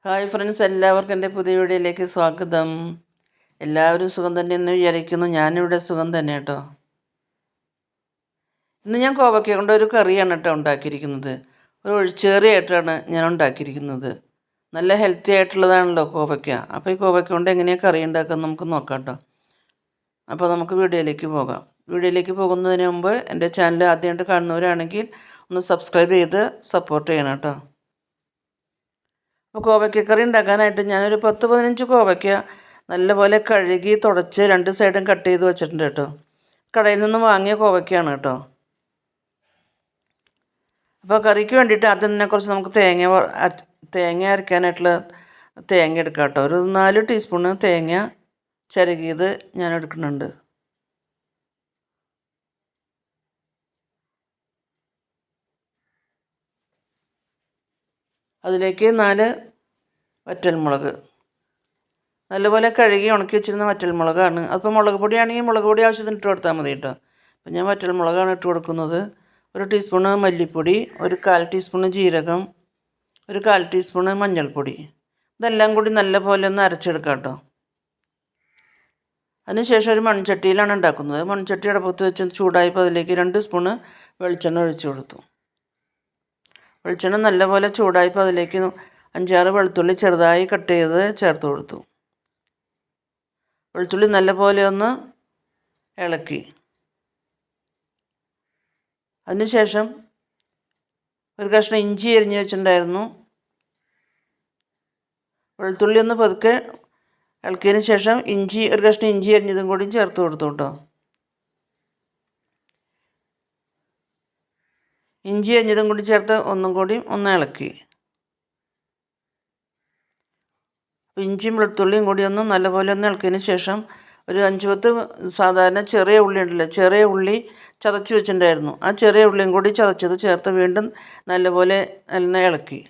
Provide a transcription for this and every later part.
Hi friends, എല്ലാവർക്കും എൻ്റെ പുതിയ വീഡിയോയിലേക്ക് സ്വാഗതം. എല്ലാവരും സുഖം തന്നെയെന്ന് വിചാരിക്കുന്നു. ഞാനിവിടെ സുഖം തന്നെ കേട്ടോ. ഇന്ന് ഞാൻ കോവയ്ക്ക കൊണ്ട് ഒരു കറിയാണ് കേട്ടോ ഉണ്ടാക്കിയിരിക്കുന്നത്. ഒരു ഒഴിച്ചേറിയായിട്ടാണ് ഞാൻ ഉണ്ടാക്കിയിരിക്കുന്നത്. നല്ല ഹെൽത്തി ആയിട്ടുള്ളതാണല്ലോ കോവയ്ക്ക. അപ്പോൾ ഈ കോവയ്ക്ക കൊണ്ട് എങ്ങനെയാണ് കറി ഉണ്ടാക്കുക നമുക്ക് നോക്കാം കേട്ടോ. അപ്പോൾ നമുക്ക് വീഡിയോയിലേക്ക് പോകാം. വീഡിയോയിലേക്ക് പോകുന്നതിന് മുമ്പ് എൻ്റെ ചാനൽ ആദ്യമായിട്ട് കാണുന്നവരാണെങ്കിൽ ഒന്ന് സബ്സ്ക്രൈബ് ചെയ്ത് സപ്പോർട്ട് ചെയ്യണം കേട്ടോ. അപ്പോൾ കോവയ്ക്ക കറി ഉണ്ടാക്കാനായിട്ട് ഞാനൊരു 10-15 കോവയ്ക്ക നല്ലപോലെ കഴുകി തുടച്ച് 2 സൈഡും കട്ട് ചെയ്ത് വെച്ചിട്ടുണ്ട് കേട്ടോ. കടയിൽ നിന്ന് വാങ്ങിയ കോവയ്ക്കയാണ് കേട്ടോ. അപ്പോൾ കറിക്ക് വേണ്ടിയിട്ട് ആദ്യം തന്നെ കുറച്ച് നമുക്ക് തേങ്ങ അരയ്ക്കാനായിട്ടുള്ള തേങ്ങ എടുക്കാം കേട്ടോ. ഒരു 4 ടീസ്പൂണ് തേങ്ങ ചിരകിയത് ഞാൻ എടുക്കുന്നുണ്ട്. അതിലേക്ക് 4 വറ്റൽമുളക്, നല്ലപോലെ കഴുകി ഉണക്കി വെച്ചിരുന്ന വറ്റൽമുളകാണ്. അതിപ്പോൾ മുളക് പൊടിയാണെങ്കിൽ മുളക് പൊടി ആവശ്യത്തിന് ഇട്ട് കൊടുത്താൽ മതി കേട്ടോ. അപ്പം ഞാൻ വറ്റൽമുളകാണ് ഇട്ട് കൊടുക്കുന്നത്. 1 ടീസ്പൂണ് മല്ലിപ്പൊടി, ഒരു 1/4 ടീസ്പൂണ് ജീരകം, ഒരു 1/4 ടീസ്പൂണ് മഞ്ഞൾപ്പൊടി. ഇതെല്ലാം കൂടി നല്ലപോലെ ഒന്ന് അരച്ചെടുക്കാം കേട്ടോ. അതിനുശേഷം ഒരു മൺചട്ടിയിലാണ് ഉണ്ടാക്കുന്നത്. മൺചട്ടി അടുപ്പത്ത് വെച്ച് ചൂടായപ്പോൾ അതിലേക്ക് 2 സ്പൂണ് വെളിച്ചെണ്ണ ഒഴിച്ചു കൊടുത്തു. വെളിച്ചെണ്ണ നല്ലപോലെ ചൂടായപ്പോൾ അതിലേക്ക് 5-6 വെളുത്തുള്ളി ചെറുതായി കട്ട് ചെയ്ത് ചേർത്ത് കൊടുത്തു. വെളുത്തുള്ളി നല്ലപോലെ ഒന്ന് ഇളക്കി. അതിനുശേഷം ഒരു കഷ്ണം ഇഞ്ചി അരിഞ്ഞ് വെച്ചിട്ടുണ്ടായിരുന്നു. വെളുത്തുള്ളി ഒന്ന് പതുക്കെ ഇളക്കിയതിന് ശേഷം ഒരു കഷ്ണം ഇഞ്ചി അരിഞ്ഞതും കൂടി ചേർത്ത് കൊടുത്തു കേട്ടോ. ഇഞ്ചി അരിഞ്ഞതും കൂടി ചേർത്ത് ഒന്നും കൂടി ഒന്ന് ഇളക്കി. ഇഞ്ചിയും വെളുത്തുള്ളിയും കൂടി ഒന്ന് നല്ലപോലെ ഒന്ന് ഇളക്കിയതിന് ശേഷം ഒരു 5-10 സാധാരണ ചെറിയ ഉള്ളി ഉണ്ടല്ലോ, ചെറിയ ഉള്ളി ചതച്ച് വെച്ചിട്ടുണ്ടായിരുന്നു. ആ ചെറിയ ഉള്ളിയും കൂടി ചതച്ചത് ചേർത്ത് വീണ്ടും നല്ലപോലെ ഇളക്കി.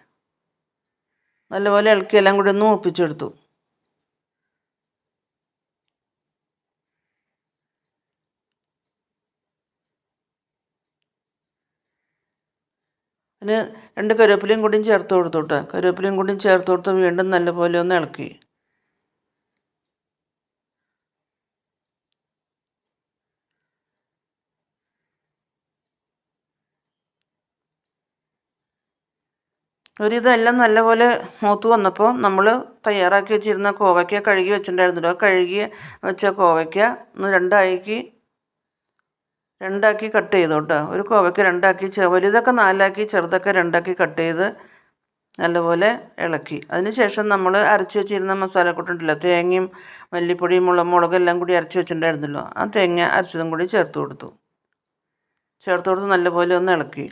നല്ലപോലെ ഇളക്കി എല്ലാം കൂടി ഒന്ന് മൂപ്പിച്ചെടുത്തു. അതിന് 2 കറിവേപ്പിലയും കൂടിയും ചേർത്ത് കൊടുത്തു കേട്ടോ. കറിവേപ്പിലയും കൂടിയും ചേർത്ത് കൊടുത്ത് വീണ്ടും നല്ലപോലെ ഒന്ന് ഇളക്കി. ഇതെല്ലാം നല്ലപോലെ മൂത്ത് വന്നപ്പോൾ നമ്മൾ തയ്യാറാക്കി വെച്ചിരുന്ന കോവയ്ക്ക കഴുകി വെച്ചിട്ടുണ്ടായിരുന്നല്ലോ. കഴുകി വെച്ച കോവയ്ക്ക ഒന്ന് രണ്ടാക്കി കട്ട് ചെയ്തു കേട്ടോ. ഒരു കോവയ്ക്ക 2ആക്കി, വലുതൊക്കെ 4ആക്കി, ചെറുതൊക്കെ 2ആക്കി കട്ട് ചെയ്ത് നല്ലപോലെ ഇളക്കി. അതിനുശേഷം നമ്മൾ അരച്ച് വെച്ചിരുന്ന മസാലക്കൂട്ടുണ്ടല്ലോ, തേങ്ങയും മല്ലിപ്പൊടിയും മുളകും എല്ലാം കൂടി അരച്ച് വെച്ചിട്ടുണ്ടായിരുന്നല്ലോ, ആ തേങ്ങ അരച്ചതും കൂടി ചേർത്ത് കൊടുത്തു നല്ലപോലെ ഒന്ന് ഇളക്കി.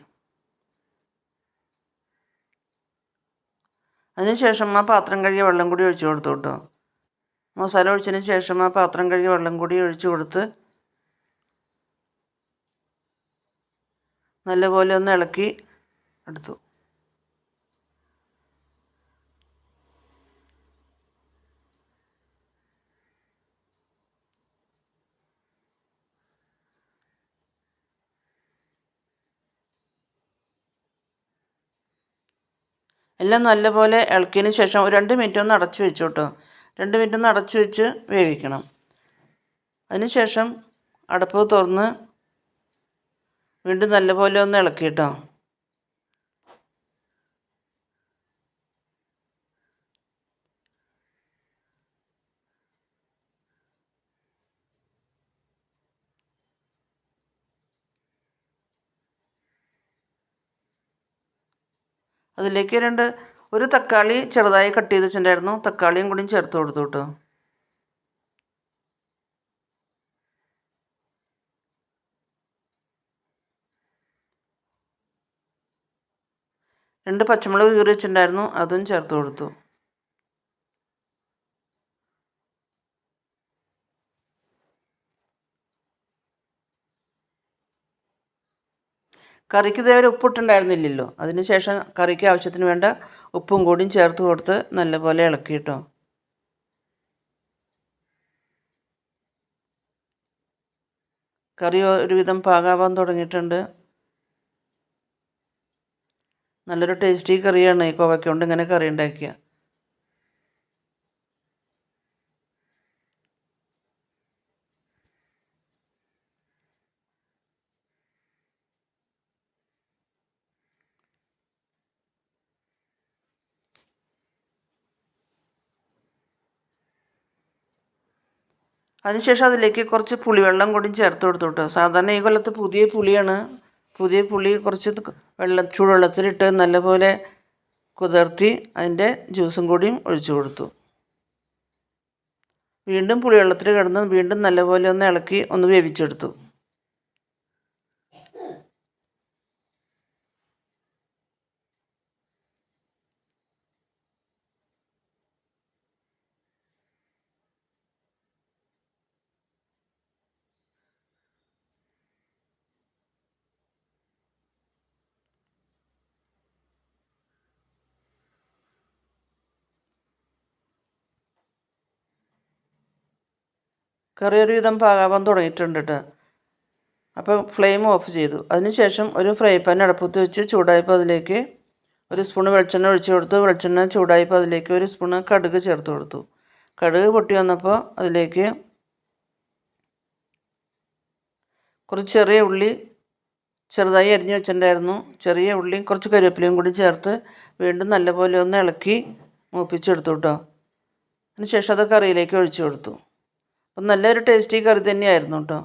അതിനുശേഷം ആ പാത്രം കഴുകിയ വെള്ളം കൂടി ഒഴിച്ചു കൊടുത്തു കേട്ടോ. മസാല ഒഴിച്ചതിന് ശേഷം ആ പാത്രം കഴുകിയ വെള്ളം കൂടി ഒഴിച്ചു കൊടുത്ത് നല്ലപോലെ ഒന്ന് ഇളക്കി എടുത്തു. എല്ലാം നല്ലപോലെ ഇളക്കിയതിന് ശേഷം ഒരു 2 മിനിറ്റ് ഒന്ന് അടച്ച് വെച്ചു കേട്ടോ. 2 മിനിറ്റ് ഒന്ന് അടച്ച് വെച്ച് വേവിക്കണം. അതിനുശേഷം അടപ്പ് തുറന്ന് വീണ്ടും നല്ലപോലെ ഒന്ന് ഇളക്കി കേട്ടോ. അതിലേക്ക് ഒരു തക്കാളി ചെറുതായി കട്ട് ചെയ്ത് വെച്ചിട്ടുണ്ടായിരുന്നു. തക്കാളിയും കൂടി ചേർത്ത് കൊടുത്തു കേട്ടോ. 2 പച്ചമുളക് കീറി വെച്ചിട്ടുണ്ടായിരുന്നു, അതും ചേർത്ത് കൊടുത്തു. കറിക്ക് ഇതേവരെ ഉപ്പിട്ടുണ്ടായിരുന്നില്ലല്ലോ. അതിനുശേഷം കറിക്ക് ആവശ്യത്തിന് വേണ്ട ഉപ്പും കൂടിയും ചേർത്ത് കൊടുത്ത് നല്ലപോലെ ഇളക്കി കേട്ടോ. കറി ഒരുവിധം പാകാവാൻ തുടങ്ങിയിട്ടുണ്ട്. നല്ലൊരു ടേസ്റ്റി കറിയാണ് ഈ കോവയ്ക്ക കൊണ്ട് ഇങ്ങനെ കറി ഉണ്ടാക്കിയ. അതിനുശേഷം അതിലേക്ക് കുറച്ച് പുളിവെള്ളം കൂടി ചേർത്ത് കൊടുത്തു കേട്ടോ. സാധാരണ ഈ കൊല്ലത്ത് പുതിയ പുളിയാണ്. പുതിയ പുളി കുറച്ച് ചൂടുവെള്ളത്തിലിട്ട് നല്ലപോലെ കുതിർത്തി അതിൻ്റെ ജ്യൂസും കൂടിയും ഒഴിച്ചു കൊടുത്തു. വീണ്ടും പുളിവെള്ളത്തിൽ കിടന്ന് വീണ്ടും നല്ലപോലെ ഒന്ന് ഇളക്കി ഒന്ന് വേവിച്ചെടുത്തു. കറി ഒരുവിധം പാകാവാൻ തുടങ്ങിയിട്ടുണ്ട് കേട്ടോ. അപ്പോൾ ഫ്ലെയിം ഓഫ് ചെയ്തു. അതിനുശേഷം ഒരു ഫ്രൈ പാൻ അടുപ്പത്ത് വെച്ച് ചൂടായപ്പോൾ അതിലേക്ക് ഒരു സ്പൂണ് വെളിച്ചെണ്ണ ഒഴിച്ച് കൊടുത്തു. വെളിച്ചെണ്ണ ചൂടായപ്പോൾ അതിലേക്ക് ഒരു സ്പൂണ് കടുക് ചേർത്ത് കൊടുത്തു. കടുക് പൊട്ടി വന്നപ്പോൾ അതിലേക്ക് കുറച്ച് ചെറിയ ഉള്ളി ചെറുതായി അരിഞ്ഞ് വെച്ചിട്ടുണ്ടായിരുന്നു. ചെറിയ ഉള്ളിയും കുറച്ച് കരിവേപ്പിലയും കൂടി ചേർത്ത് വീണ്ടും നല്ലപോലെ ഒന്ന് ഇളക്കി മൂപ്പിച്ചെടുത്തു കേട്ടോ. അതിനുശേഷം അത് കറിയിലേക്ക് ഒഴിച്ചു കൊടുത്തു. അപ്പം നല്ലൊരു ടേസ്റ്റി കറി തന്നെയായിരുന്നു കേട്ടോ.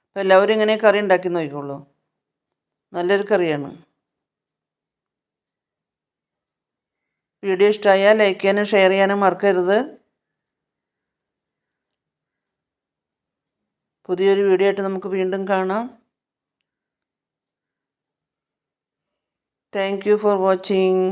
അപ്പോൾ എല്ലാവരും ഇങ്ങനെ കറി ഉണ്ടാക്കി നോക്കിക്കോളൂ. നല്ലൊരു കറിയാണ്. വീഡിയോ ഇഷ്ടമായാൽ ലൈക്ക് ചെയ്യാനും ഷെയർ ചെയ്യാനും മറക്കരുത്. പുതിയൊരു വീഡിയോ ആയിട്ട് നമുക്ക് വീണ്ടും കാണാം. Thank you for watching.